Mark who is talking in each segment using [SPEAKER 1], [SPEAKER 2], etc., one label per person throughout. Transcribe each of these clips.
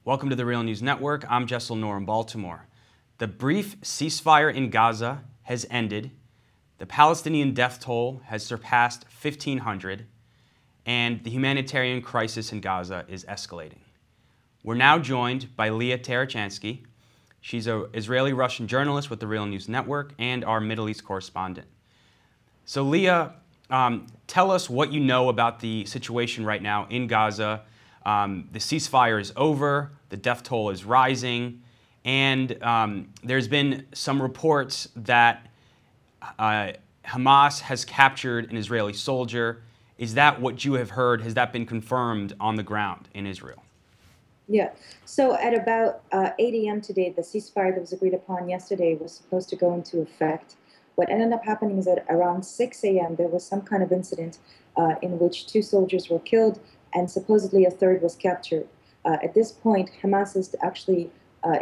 [SPEAKER 1] Welcome to the Real News Network. I'm Jessel Noor in Baltimore. The brief ceasefire in Gaza has ended. The Palestinian death toll has surpassed 1,500, and the humanitarian crisis in Gaza is escalating. We're now joined by Leah Tarachansky. She's an Israeli-Russian journalist with the Real News Network and our Middle East correspondent. So Leah, tell us what you know about the situation right now in Gaza. The ceasefire is over, the death toll is rising, and there's been some reports that Hamas has captured an Israeli soldier. Is that what you have heard? Has that been confirmed on the ground in Israel?
[SPEAKER 2] Yeah. So at about 8 a.m. today, the ceasefire that was agreed upon yesterday was supposed to go into effect. What ended up happening is that around 6 a.m. there was some kind of incident in which 2 soldiers were killed and supposedly a third was captured. At this point, Hamas has actually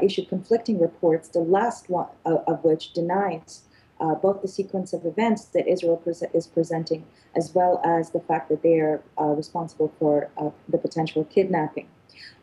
[SPEAKER 2] issued conflicting reports, the last one of which denies both the sequence of events that Israel is presenting, as well as the fact that they are responsible for the potential kidnapping.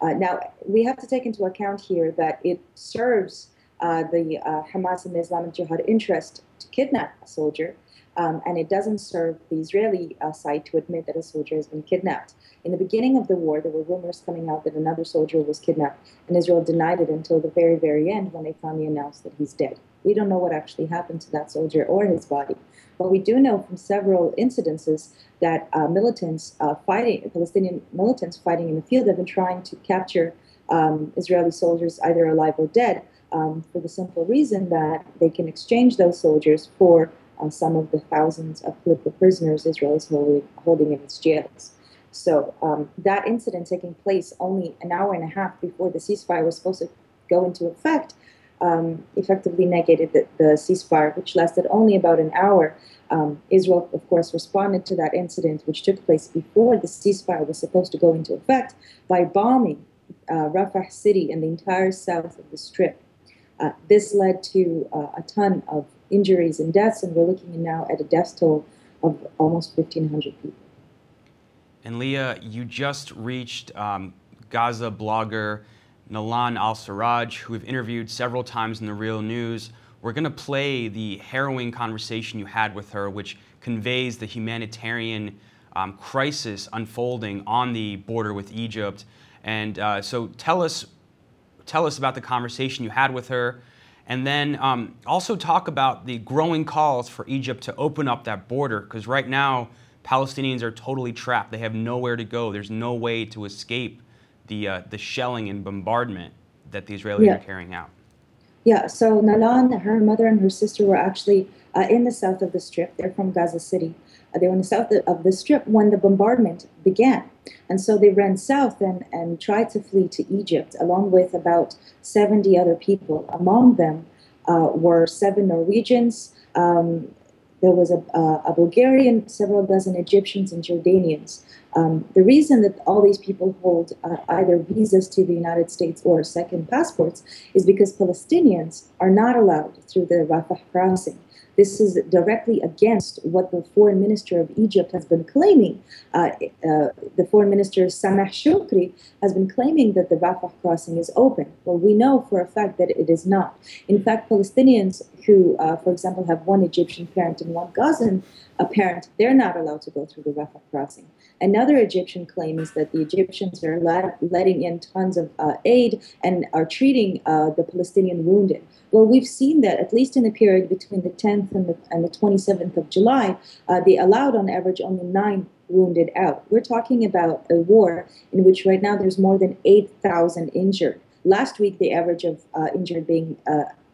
[SPEAKER 2] Now, we have to take into account here that it serves the Hamas and the Islamic Jihad interest to kidnap a soldier, and it doesn't serve the Israeli side to admit that a soldier has been kidnapped. In the beginning of the war, there were rumors coming out that another soldier was kidnapped, and Israel denied it until the very, very end when they finally announced that he's dead. We don't know what actually happened to that soldier or his body, but we do know from several incidences that Palestinian militants fighting in the field have been trying to capture Israeli soldiers, either alive or dead, for the simple reason that they can exchange those soldiers for some of the thousands of political prisoners Israel is holding in its jails. So that incident taking place only an hour and a half before the ceasefire was supposed to go into effect effectively negated the ceasefire, which lasted only about an hour. Israel, of course, responded to that incident, which took place before the ceasefire was supposed to go into effect, by bombing Rafah city and the entire south of the Strip. This led to a ton of injuries and deaths, and we're looking now at a death toll of almost 1,500 people.
[SPEAKER 1] And Leah, you just reached Gaza blogger Nalan al-Sarraj, who we've interviewed several times in the Real News. We're going to play the harrowing conversation you had with her, which conveys the humanitarian crisis unfolding on the border with Egypt. And so tell us about the conversation you had with her, and then also talk about the growing calls for Egypt to open up that border, because right now Palestinians are totally trapped. They have nowhere to go. There's no way to escape the shelling and bombardment that the Israelis are carrying out.
[SPEAKER 2] Yeah, so Nalan, her mother and her sister were actually in the south of the Strip. They're from Gaza City. They were in the south of the Strip when the bombardment began. And so they ran south and tried to flee to Egypt, along with about 70 other people. Among them were 7 Norwegians. There was a Bulgarian, several dozen Egyptians and Jordanians. The reason that all these people hold either visas to the United States or second passports is because Palestinians are not allowed through the Rafah crossing. This is directly against what the foreign minister of Egypt has been claiming. The foreign minister, Sameh Shoukry, has been claiming that the Rafah crossing is open. Well, we know for a fact that it is not. In fact, Palestinians who, for example, have one Egyptian parent and one Gazan parent, they're not allowed to go through the Rafah crossing. Another Egyptian claim is that the Egyptians are letting in tons of aid and are treating the Palestinian wounded. Well, we've seen that at least in the period between the 10th and the 27th of July, they allowed on average only 9 wounded out. We're talking about a war in which right now there's more than 8,000 injured. Last week, the average of injured being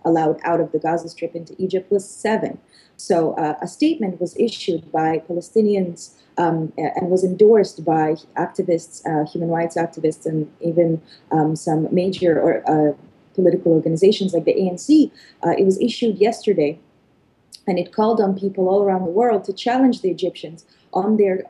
[SPEAKER 2] allowed out of the Gaza Strip into Egypt was 7. So a statement was issued by Palestinians and was endorsed by activists, human rights activists, and even some major political organizations like the ANC. It was issued yesterday, and it called on people all around the world to challenge the Egyptians on their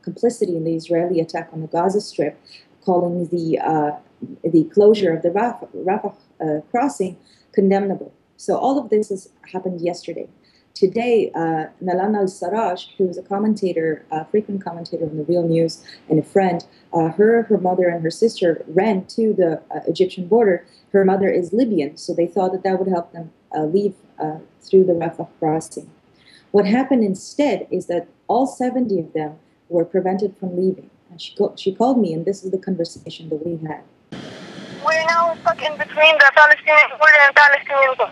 [SPEAKER 2] complicity in the Israeli attack on the Gaza Strip, calling the closure of the Rafah crossing condemnable. So all of this has happened yesterday. today, Nalan al-Sarraj, who was a commentator, a frequent commentator on the Real News, and a friend, her mother, and her sister ran to the Egyptian border. Her mother is Libyan, so they thought that that would help them leave through the Rafah crossing. What happened instead is that all 70 of them were prevented from leaving. And she called me, and this is the conversation that we had.
[SPEAKER 3] We're now stuck in between the Palestinian border and Palestinian border.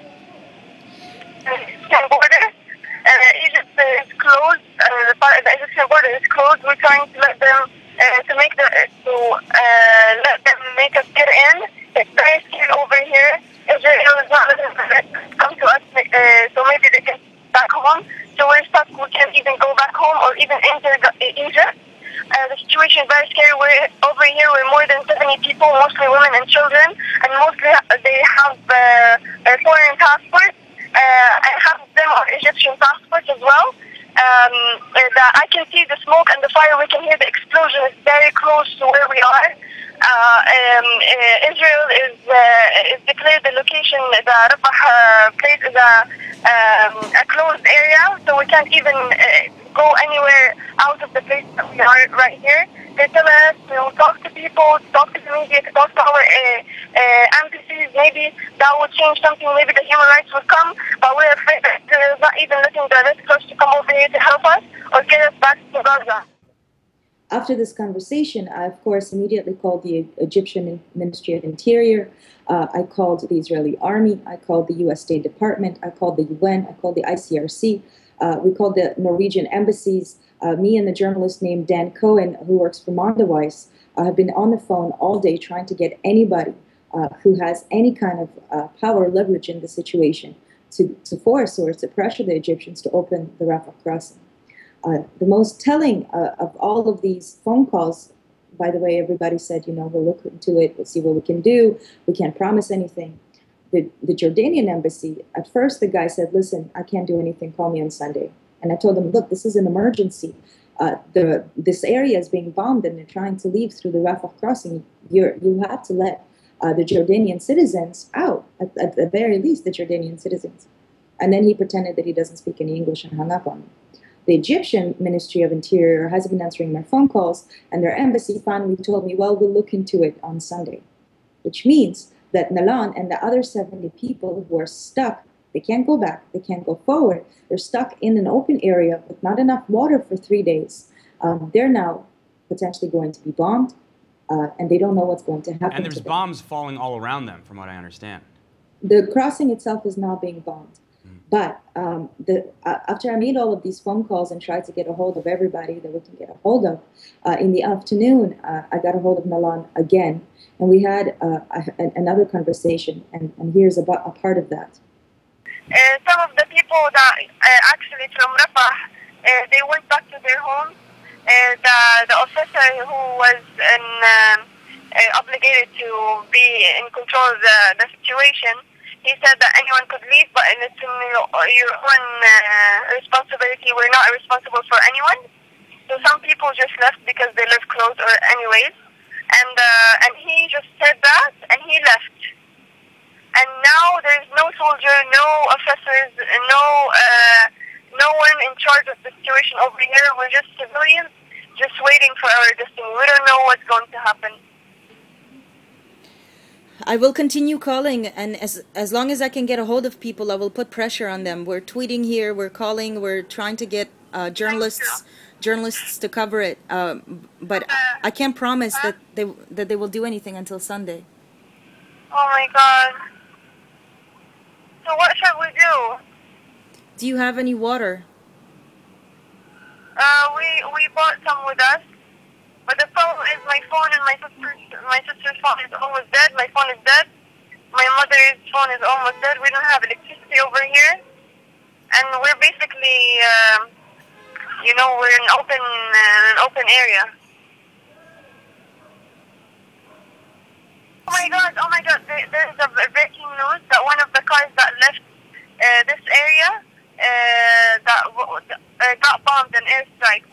[SPEAKER 3] Egypt is closed. The Egyptian border is closed. We're trying to let them let them make us get in. It's very scary over here. Israel is not letting them come to us, so maybe they can back home. So we're stuck. We can't even go back home or even enter Egypt. The situation is very scary. We're over here. We're more than 70 people, mostly women and children, and mostly they have foreign passports. And half of them are Egyptian passports as well. I can see the smoke and the fire. We can hear the explosion. It's very close to where we are. Israel is declared the location. The Rafah place is a closed area, so we can't even go anywhere out of the place that we are right here. They tell us to talk to people, talk to the media, to talk to our embassies. Maybe that would change something. Maybe the human rights would come, but we're afraid that they're not even letting the Red Cross to come over here to help us or get us back to Gaza.
[SPEAKER 2] After this conversation, I, of course, immediately called the Egyptian Ministry of Interior. I called the Israeli Army. I called the U.S. State Department. I called the UN. I called the ICRC. We called the Norwegian embassies. Me and the journalist named Dan Cohen, who works for Mondaweiss, have been on the phone all day trying to get anybody who has any kind of power or leverage in the situation to force or to pressure the Egyptians to open the Rafah crossing. The most telling of all of these phone calls, by the way, everybody said, we'll look into it, we'll see what we can do, we can't promise anything. The Jordanian embassy, at first the guy said, listen, I can't do anything, call me on Sunday. And I told him, look, this is an emergency. This area is being bombed and they're trying to leave through the Rafah crossing. You have to let the Jordanian citizens out, at the very least, the Jordanian citizens. And then he pretended that he doesn't speak any English and hung up on me. The Egyptian Ministry of Interior has been answering my phone calls, and their embassy finally told me, well, we'll look into it on Sunday. Which means that Nalan and the other 70 people who are stuck, they can't go back, they can't go forward. They're stuck in an open area with not enough water for 3 days. They're now potentially going to be bombed, and they don't know what's going to happen.
[SPEAKER 1] And there's bombs falling all around them, from what I understand.
[SPEAKER 2] The crossing itself is now being bombed. But after I made all of these phone calls and tried to get a hold of everybody that we can get a hold of, in the afternoon, I got a hold of Nalan again, and we had another conversation, and here's a part of that.
[SPEAKER 3] Some of the people that actually from Rafah, they went back to their homes. The officer who was obligated to be in control of the situation, he said that anyone could leave, but it's in your own responsibility. We're not responsible for anyone. So some people just left because they live close or anyways. And he just said that, and he left. And now there's no soldier, no officers, no one in charge of the situation over here. We're just civilians, just waiting for our destiny. We don't know what's going to happen.
[SPEAKER 4] I will continue calling, and as long as I can get a hold of people, I will put pressure on them. We're tweeting here, we're calling, we're trying to get journalists to cover it. But I can't promise that they will do anything until Sunday.
[SPEAKER 3] Oh my God! So what should we do?
[SPEAKER 4] Do you have any water?
[SPEAKER 3] We bought some with us. But the problem is my phone and my sister's phone is almost dead. My phone is dead. My mother's phone is almost dead. We don't have electricity over here. And we're basically, we're in an open area. Oh my God, there's a breaking news that one of the cars that left this area got bombed and airstrike.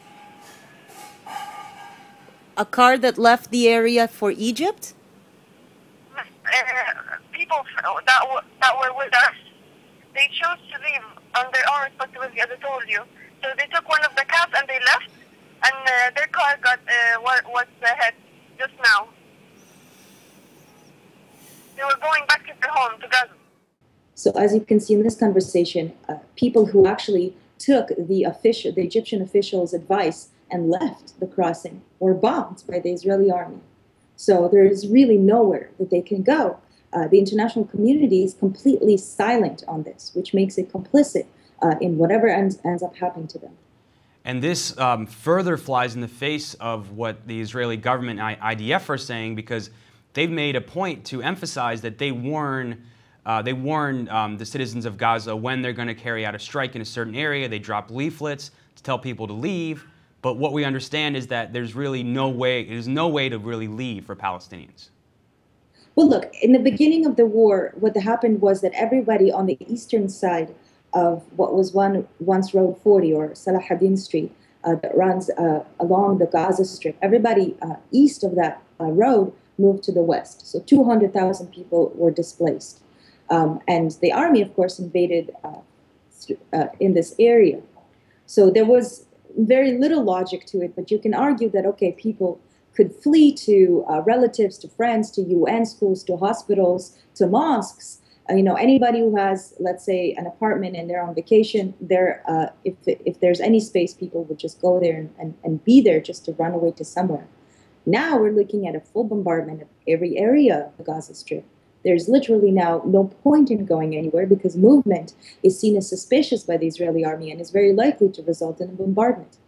[SPEAKER 4] A car that left the area for Egypt?
[SPEAKER 3] People that were with us, they chose to leave on their own responsibility, as I told you. So they took one of the cabs and they left, and their car got was hit just now. They were going back to their home, to Gaza.
[SPEAKER 2] So as you can see in this conversation, people who actually took the Egyptian officials' advice and left the crossing were bombed by the Israeli army. So there is really nowhere that they can go. The international community is completely silent on this, which makes it complicit in whatever ends up happening to them.
[SPEAKER 1] And this further flies in the face of what the Israeli government and IDF are saying, because they've made a point to emphasize that they warn the citizens of Gaza when they're going to carry out a strike in a certain area. They drop leaflets to tell people to leave. But what we understand is that there's really no way to really leave for Palestinians.
[SPEAKER 2] Well, look, in the beginning of the war, what happened was that everybody on the eastern side of what was once Road 40 or Salah ad-Din Street that runs along the Gaza Strip, everybody east of that road moved to the west. So 200,000 people were displaced. And the army, of course, invaded in this area. So there was very little logic to it, but you can argue that, okay, people could flee to relatives, to friends, to UN schools, to hospitals, to mosques. Anybody who has, let's say, an apartment and they're on vacation, if there's any space, people would just go there and be there just to run away to somewhere. Now we're looking at a full bombardment of every area of the Gaza Strip. There's literally now no point in going anywhere because movement is seen as suspicious by the Israeli army and is very likely to result in a bombardment.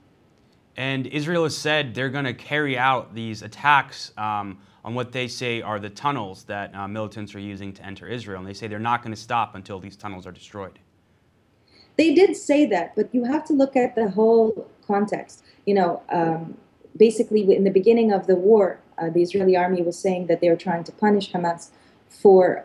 [SPEAKER 1] And Israel has said they're going to carry out these attacks on what they say are the tunnels that militants are using to enter Israel. And they say they're not going to stop until these tunnels are destroyed.
[SPEAKER 2] They did say that, but you have to look at the whole context. Basically, in the beginning of the war, the Israeli army was saying that they were trying to punish Hamas for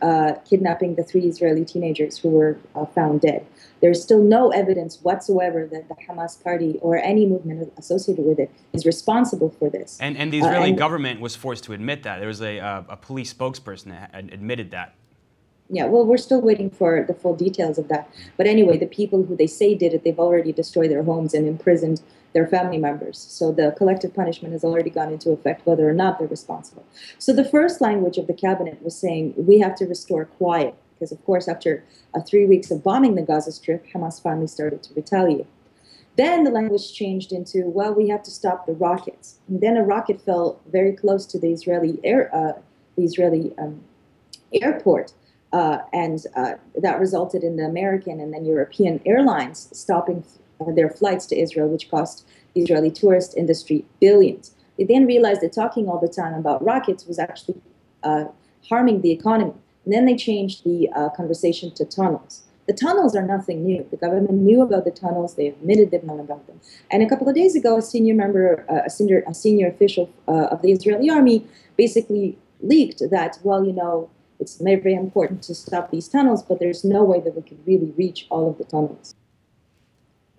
[SPEAKER 2] kidnapping the 3 Israeli teenagers who were found dead. There's still no evidence whatsoever that the Hamas party or any movement associated with it is responsible for this.
[SPEAKER 1] And the Israeli government was forced to admit that. There was a police spokesperson that admitted that.
[SPEAKER 2] Yeah, well, we're still waiting for the full details of that. But anyway, the people who they say did it, they've already destroyed their homes and imprisoned their family members. So the collective punishment has already gone into effect, whether or not they're responsible. So the first language of the cabinet was saying, we have to restore quiet. Because, of course, after 3 weeks of bombing the Gaza Strip, Hamas finally started to retaliate. Then the language changed into, well, we have to stop the rockets. And then a rocket fell very close to the Israeli airport. And that resulted in the American and then European airlines stopping their flights to Israel, which cost the Israeli tourist industry billions. They then realized that talking all the time about rockets was actually harming the economy. And then they changed the conversation to tunnels. The tunnels are nothing new. The government knew about the tunnels. They admitted they've known about them. And a couple of days ago, a senior official of the Israeli army basically leaked that, well, it's very important to stop these tunnels, but there's no way that we could really reach all of the tunnels.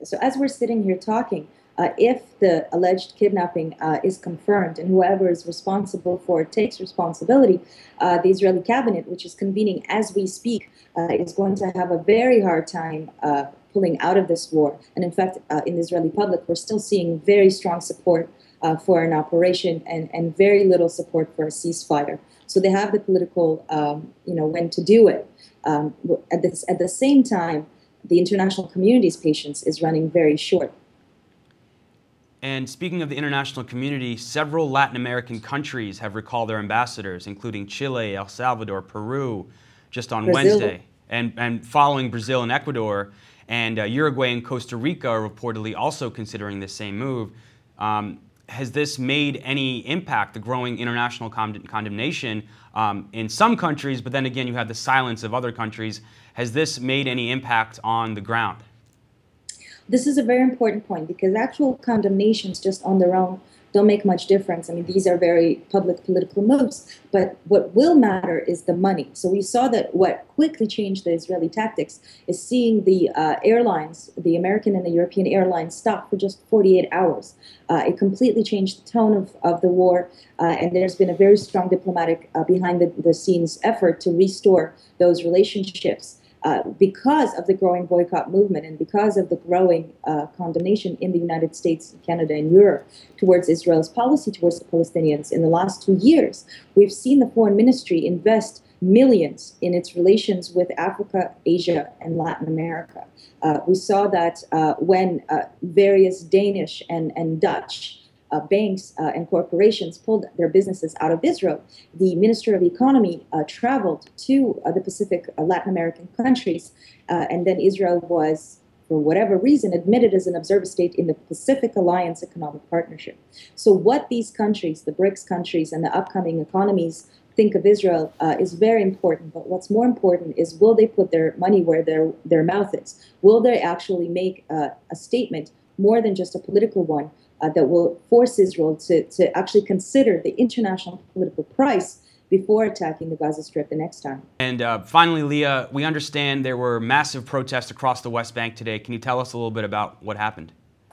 [SPEAKER 2] So as we're sitting here talking, if the alleged kidnapping is confirmed and whoever is responsible for it takes responsibility, the Israeli cabinet, which is convening as we speak, is going to have a very hard time pulling out of this war. And in fact, in the Israeli public, we're still seeing very strong support for an operation and very little support for a ceasefire. So they have the political, when to do it. At the same time, the international community's patience is running very short.
[SPEAKER 1] And speaking of the international community, several Latin American countries have recalled their ambassadors, including Chile, El Salvador, Peru, just on
[SPEAKER 2] Brazil.
[SPEAKER 1] Wednesday. And following Brazil and Ecuador, and Uruguay and Costa Rica are reportedly also considering the same move. Has this made any impact, the growing international condemnation in some countries, but then again you have the silence of other countries? Has this made any impact on the ground?
[SPEAKER 2] This is a very important point because actual condemnations just on their own don't make much difference. I mean, these are very public political moves, but what will matter is the money. So we saw that what quickly changed the Israeli tactics is seeing the airlines, the American and the European airlines, stop for just 48 hours. It completely changed the tone of the war, and there's been a very strong diplomatic behind-the-scenes effort to restore those relationships. because of the growing boycott movement and because of the growing condemnation in the United States, Canada, and Europe towards Israel's policy towards the Palestinians in the last 2 years, we've seen the foreign ministry invest millions in its relations with Africa, Asia, and Latin America. We saw that when various Danish and Dutch banks and corporations pulled their businesses out of Israel, the Minister of Economy traveled to the Pacific Latin American countries, and then Israel was, for whatever reason, admitted as an observer state in the Pacific Alliance Economic Partnership. So what these countries, the BRICS countries and the upcoming economies, think of Israel is very important. But what's more important is, will they put their money where their mouth is? Will they actually make a statement more than just a political one that will force Israel to actually consider the international political price before attacking the Gaza Strip the next time?
[SPEAKER 1] And finally, Leah, we understand there were massive protests across the West Bank today. Can you tell us a little bit about what happened?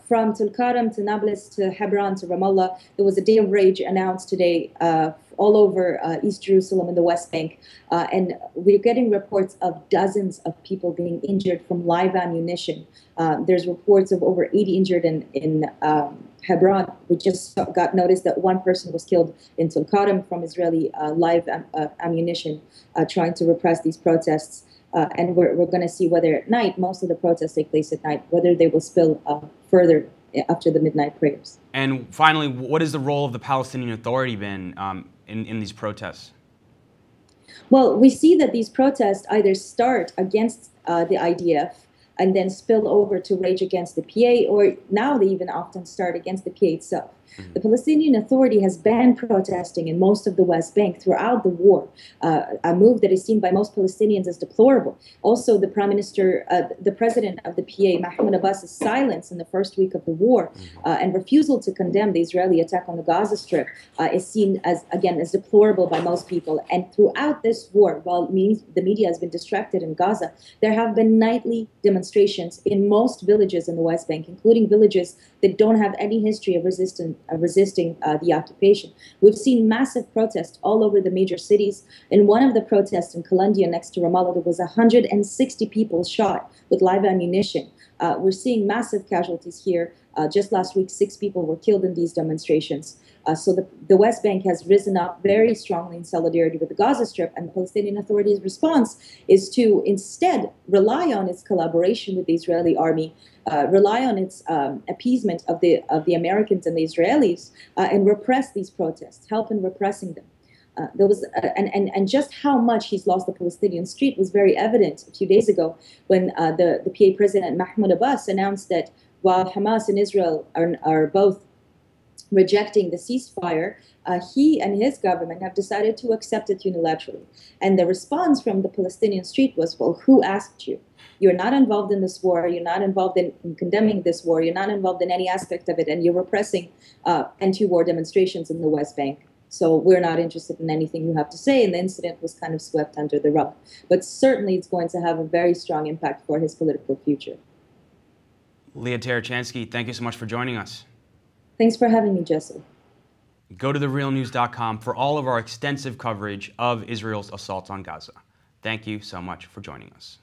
[SPEAKER 2] From Tulkarm to Nablus to Hebron to Ramallah, there was a day of rage announced today all over East Jerusalem and the West Bank. And we're getting reports of dozens of people being injured from live ammunition. There's reports of over 80 injured in Hebron. We just got notice that one person was killed in Tulkarm from Israeli live ammunition trying to repress these protests. And we're going to see whether at night, most of the protests take place at night, whether they will spill further after the midnight prayers.
[SPEAKER 1] And finally, what is the role of the Palestinian Authority been in these protests?
[SPEAKER 2] Well, we see that these protests either start against the IDF and then spill over to rage against the PA, or now they even often start against the PA itself. The Palestinian Authority has banned protesting in most of the West Bank throughout the war, a move that is seen by most Palestinians as deplorable. Also, the the president of the PA, Mahmoud Abbas's silence in the first week of the war and refusal to condemn the Israeli attack on the Gaza Strip is seen as, again, as deplorable by most people. And throughout this war, while the media has been distracted in Gaza, there have been nightly demonstrations in most villages in the West Bank, including villages that don't have any history of resisting the occupation. We've seen massive protests all over the major cities. In one of the protests in Kalandia next to Ramallah, there was 160 people shot with live ammunition. We're seeing massive casualties here. Just last week, 6 people were killed in these demonstrations. So the West Bank has risen up very strongly in solidarity with the Gaza Strip, and the Palestinian Authority's response is to instead rely on its collaboration with the Israeli army, rely on its appeasement of the Americans and the Israelis, and repress these protests, help in repressing them. There was and just how much he's lost the Palestinian street was very evident a few days ago when the PA president Mahmoud Abbas announced that while Hamas and Israel are both rejecting the ceasefire, he and his government have decided to accept it unilaterally. And the response from the Palestinian street was, well, who asked you? You're not involved in this war. You're not involved in condemning this war. You're not involved in any aspect of it. And you're repressing anti-war demonstrations in the West Bank. So we're not interested in anything you have to say. And the incident was kind of swept under the rug. But certainly it's going to have a very strong impact for his political future.
[SPEAKER 1] Leah Tarachansky, thank you so much for joining us.
[SPEAKER 2] Thanks for having me, Jesse.
[SPEAKER 1] Go to therealnews.com for all of our extensive coverage of Israel's assault on Gaza. Thank you so much for joining us.